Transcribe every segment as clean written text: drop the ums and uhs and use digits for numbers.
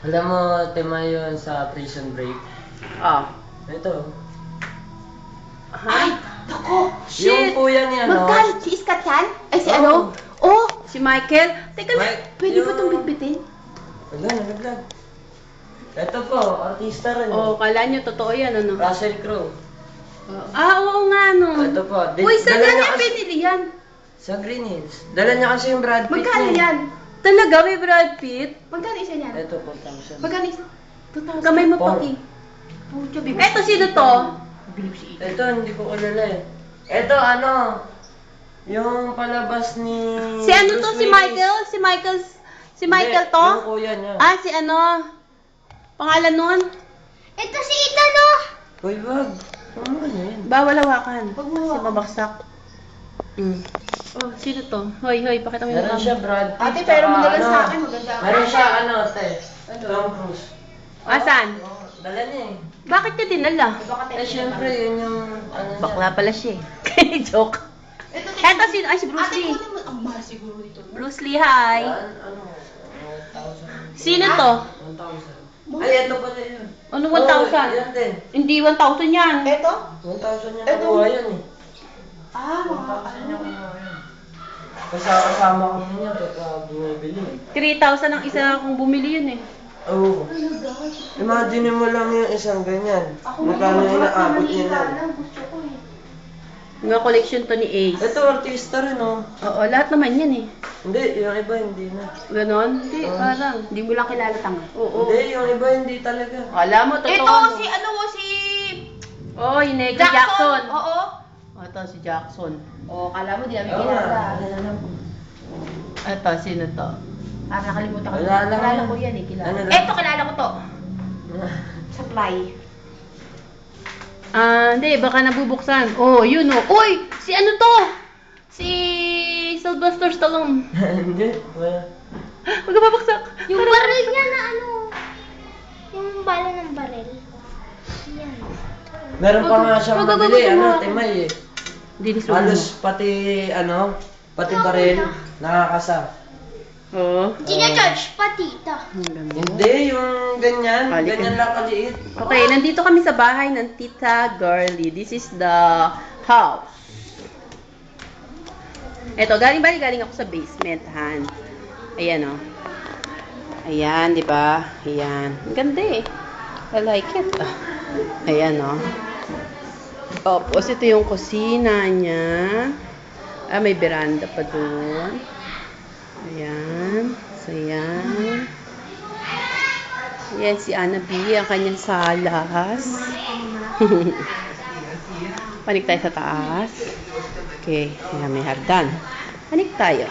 Alam mo, tema yun sa Prison Break. Ah. Ito. Ay, Ako! Yung kuya ni ano. Magkano? Si Iskat yan? Ay, si Oo. ano? Oh! si Michael. Teka lang, Mike, Pwede ba yung- itong bitbitin? Wala, nalaglag. Ito po, artista rin. Oh, kala nyo totoo yan, ano? Russell Crowe. Oo nga, no. Ito po. Uy, saan dala na niya niya kasi- pinili yan? Sa Green Hills. Dala niya kasi yung Brad Pitt. Magkano niya. yan? Talaga, may Brad Pitt? Magkano isa yan? Ito po, 1,000. Magkano isa? 2,000. Kamay mo, Four. Paki. Oh, tiyo, bibi. Eto, sino to? Bilib si Ida. Ito, hindi ko kilala eh. Ito, ano, yung palabas ni... Si ano to? Bruce Si Willis. Michael? Si Michael Hindi, to? yung kuya niya. Ah, si ano? Pangalan nun? Ito si Ida, no? Uy, wag. Ano yun? Bawal hawakan. Wag mo Si hawakan. babaksak. Oh, sino to? Hoy, pakita mo yung Meron mukha siya mo. Brad Pitt. Ate, pero tsaka madalas ano, sa akin, maganda ako. Meron siya, ano, te. Tom Cruise. Asan? Dala niya eh. Bakit ka dinala? Eh, syempre, yun yung, ano niya. Bakla pala siya eh. Joke. Ito, Eto, sino? Ay, si Bruce Ate, Lee. kunin mo. Ang mahal siguro dito. Bruce Lee, hi. Ano, 1,000. Sino to? 1,000. Ay, ito pala yun. Ano, Oh, 1,000? yan din. Hindi 1,000 yan. Ito? 1,000 yung Ito. nakuha yun eh. Ah, mga 1,000 yung nakuha yun. Kasama ko niya, pagka bumibili. 3,000 ang isa kung bumili yun eh. Oo. Imagine mo lang yung isang ganyan. Magkano yung inaabot niya na. Gusto ko eh. Mga collection to ni Ace. Ito, artista rin oh. Oo, lahat naman yan eh. Hindi, yung iba hindi na. Ganon? Hindi, parang. Hindi mo lang kilala tanga. Oo. Hindi, yung iba hindi talaga. Alam mo, totoo. Ito, no? si ano mo, si... Oh, yung Neko Jackson. Oo. Oh, ito si Jackson. Oo, kala mo, di namin Oo kilala. nga, wala lang. Ito, sino to? Ah, nakalimutan ko. Wala lang. Kilala ko yan eh, kilala. Ano lang? Ito, kilala ko to. Supply. Ah, hindi, baka nabubuksan. Oh, yun oh. Uy, si ano to? Si Sylvester Stallone. Hindi, wala. Huwag ka babaksak. Yung baril niya na ano, yung bala ng baril. Yan. Meron pa nga siyang Wag, mabili, wag, ano, wag. timay eh. Dinis mo. Halos pati, ano, pati baril, nakakasa. Oo. Gina-charge pa tita. Ang ganda. Hindi, yung ganyan, Balik ganyan ka. lang kaliit. Okay, nandito kami sa bahay ng Tita Girly. This is the house. Eto, galing ako sa basement, Han. Ayan, oh. Ayan, di ba? Ayan. Ang ganda eh. I like it. Ah. Ayan, oh. Tapos, ito yung kusina niya. Ah, may veranda pa doon. Ayan. So, ayan. Ayan, si Anna B, ang kanyang salas. Panik tayo sa taas. Okay, ayan, may hagdan. Panik tayo.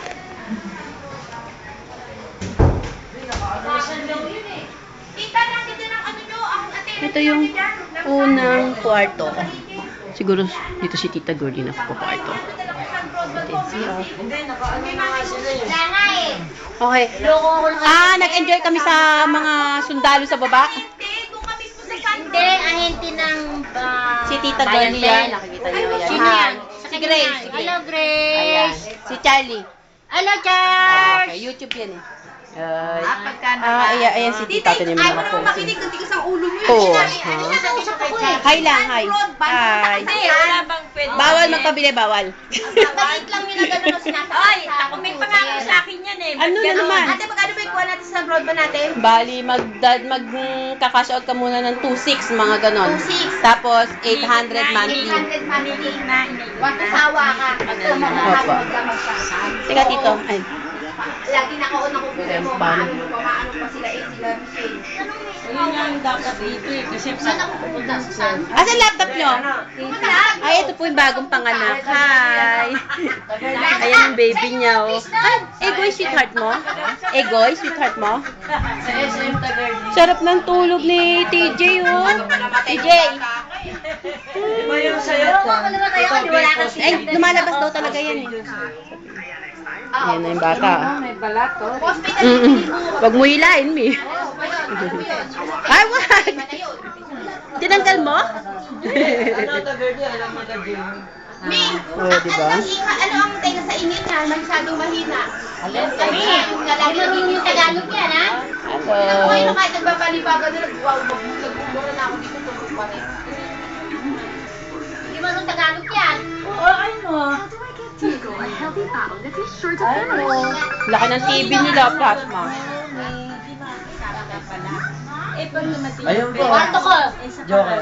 Tita, nandito ng ano nyo, ang ate. Ito yung unang kwarto. Siguro dito si Tita Girly na po kwarto. Hindi, nakaano na nga sila eh. Wala nga eh. Okay. Ah, nag-enjoy kami sa mga sundalo sa baba. Hindi, ahente ng Si Tita Bayan Girly Pen. yan. Nakikita niyo yan. Sino Hi. yan? Si Grace. Si Hello, Grace. Ayan. Grace. Si Charlie. Hello, Okay, Charles. YouTube yan eh. Ayan si Tita. Ito niya Ayaw mga mo naman pose. makinig, natigas ang ulo mo yun. Oo. Nakausap ako eh. Hi lang, hi. Hi. Hindi, wala bang pwede. Bawal magkabili, bawal. Maliit lang yun na gano'n o sinasabi. Ay, ako may pangako sa akin yan eh. Ano na naman? Ate, magkano ba ikuha natin sa broadband natin? Bali, magka-cash out ka muna ng 2,600, mga ganon. 2,600. Tapos, 800 monthly. 800 monthly na Wag kasawa ka. Opo. Teka, Tito. Ay. Lagi nakaon ako po mo, maano pa sila eh, sila Michelle. Ayun yung dapat dito eh, kasi Saan ako pupunta? Saan? Asan laptop nyo? Ay, ito po yung bagong panganak. Hi! Ayan ang baby niya, oh. Ay, Egoy, sweetheart mo? Egoy, sweetheart mo? sa SM Taguig. Sarap ng tulog ni TJ, oh. TJ! Iba yung sayot ka. Ay, lumalabas daw talaga yan, eh. Ayan na yung bata. May balat oh. Hospital, Wag mo hilahin, Mi. Ay, wag! Tinanggal mo? Ano, Taguig, alam mo na din. May, Oo, diba? ano ang tayo sa init niya? Masyadong mahina. May, marunong yung Tagalog yan, ha? Ako ngayon Hello. na kahit nagpapalibagan na wow, nagbubura na ako dito tulog pa rin. Hindi marunong Tagalog yan. Laki ng TV nila, plasma. Ayun po. Kwarto ko. Joker.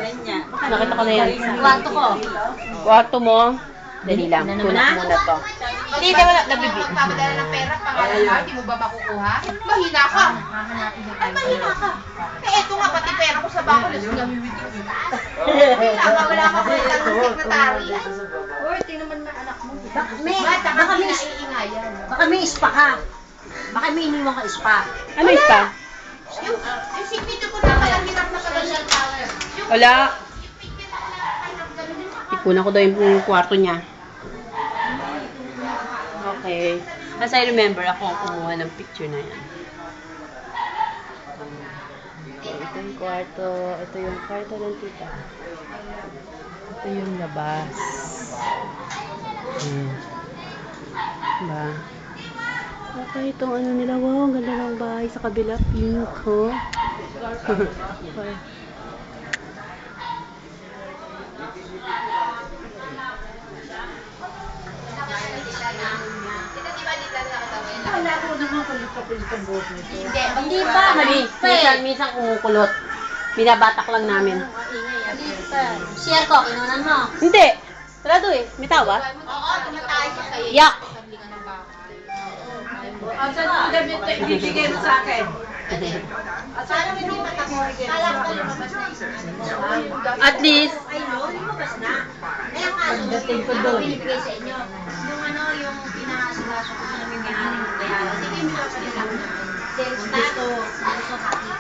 Nakita ko na yan. Kwarto ko. Kwarto mo. Dali lang. Tunak muna to. Hindi, wala. Magpapadala ng pera, pangalan ka, di mo ba makukuha? Mahina ka. Ay, mahina ka. Eh, eto nga, pati pera ko sa bako, lasing gamiwitin. Wala ka pa lang ng sekretary. Uy, tingnan mo na anak mo. Baka may spa ka. Baka may iniwan ka spa. Ano isa? Yung sipito ko na palang hirap na pala siya. Wala. Ipunan ko daw yung kwarto niya. Okay. As I remember, ako ang kumuha ng picture na yan. Ito yung kwarto. Ito yung kwarto ng tita. Ito yung labas. Diba? Okay, itong ano nila. Wow, ang ganda ng bahay sa kabila. Pink, oh. Okay. Hindi pa, mali. Minsan kumukulot. Binabatak lang namin. Share ko, kinunan mo. Hindi. Sarado eh. May tawa. Oo, tumatay siya sa'yo. Yak! Ibibigay mo sa akin. Sana hindi matakot. Kala ko lumabas na isa. At least, Ay, no, lumabas na. Eh, ang kaso, ang binibigay sa inyo, yung ano, yung pinakasigaso ko namin may-ari ng bayaran. Sige, may papadala ko namin. Sales tax, gusto happy